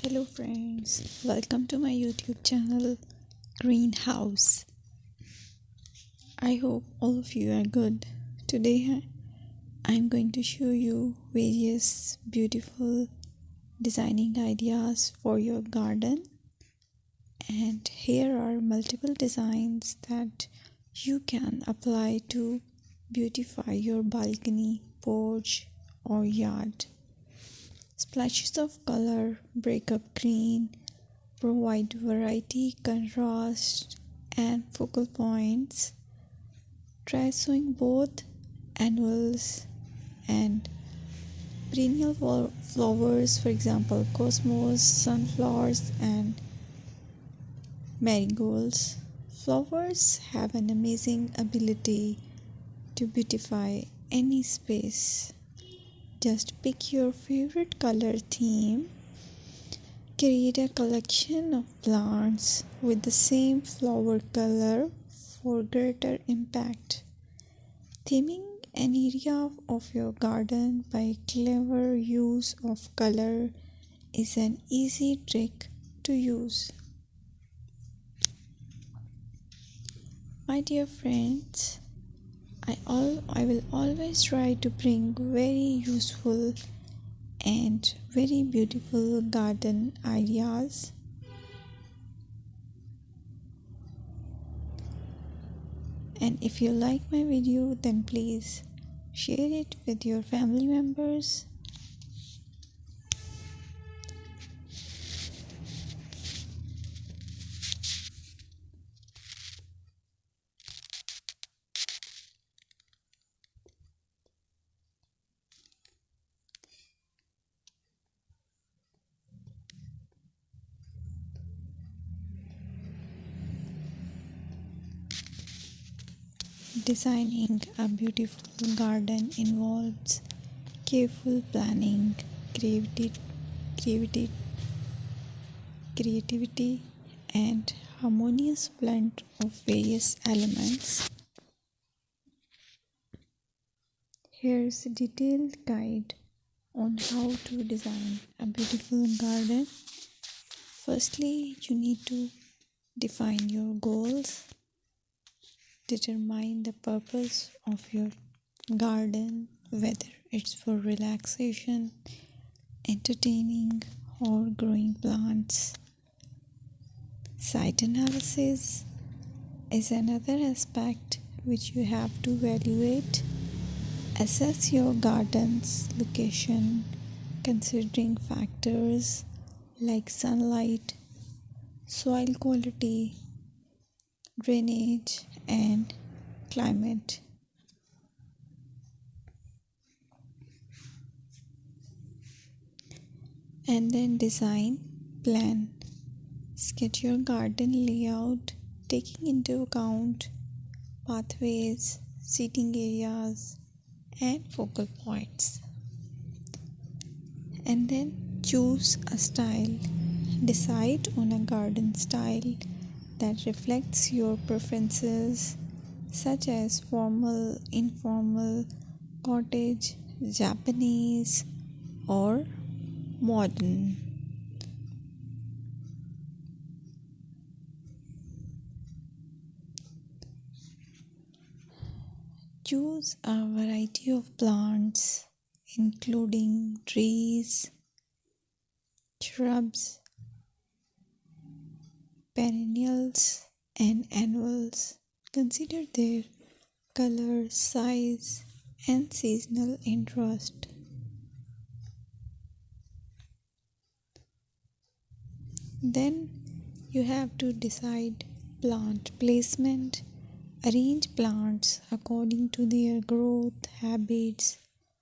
Hello friends, welcome to my YouTube channel Greenhouse. I hope all of you are good. Today I'm going to show you various beautiful designing ideas for your garden, and here are multiple designs that you can apply to beautify your balcony, porch or yard. Splashes of color break up green, provide variety, contrast, and focal points. Try sowing both annuals and perennial flowers, for example, cosmos, sunflowers, and marigolds. Flowers have an amazing ability to beautify any space. Just pick your favorite color theme. Create a collection of plants with the same flower color for greater impact. Theming an area of your garden by clever use of color is an easy trick to use. My dear friends, I will always try to bring very useful and very beautiful garden ideas. And if you like my video, then please share it with your family members. Designing a beautiful garden involves careful planning, creativity, creativity, and harmonious blend of various elements. Here's a detailed guide on how to design a beautiful garden. Firstly, you need to define your goals. Determine the purpose of your garden, whether it's for relaxation, entertaining, or growing plants. Site analysis is another aspect which you have to evaluate. Assess your garden's location, considering factors like sunlight, soil quality, drainage, and climate. And then design plan. Sketch your garden layout, taking into account pathways, seating areas, and focal points. And then choose a style. Decide on a garden style that reflects your preferences, such as formal, informal, cottage, Japanese, or modern. Choose a variety of plants, including trees, shrubs, perennials, and annuals. Consider their color, size, and seasonal interest. Then you have to decide plant placement. Arrange plants according to their growth habits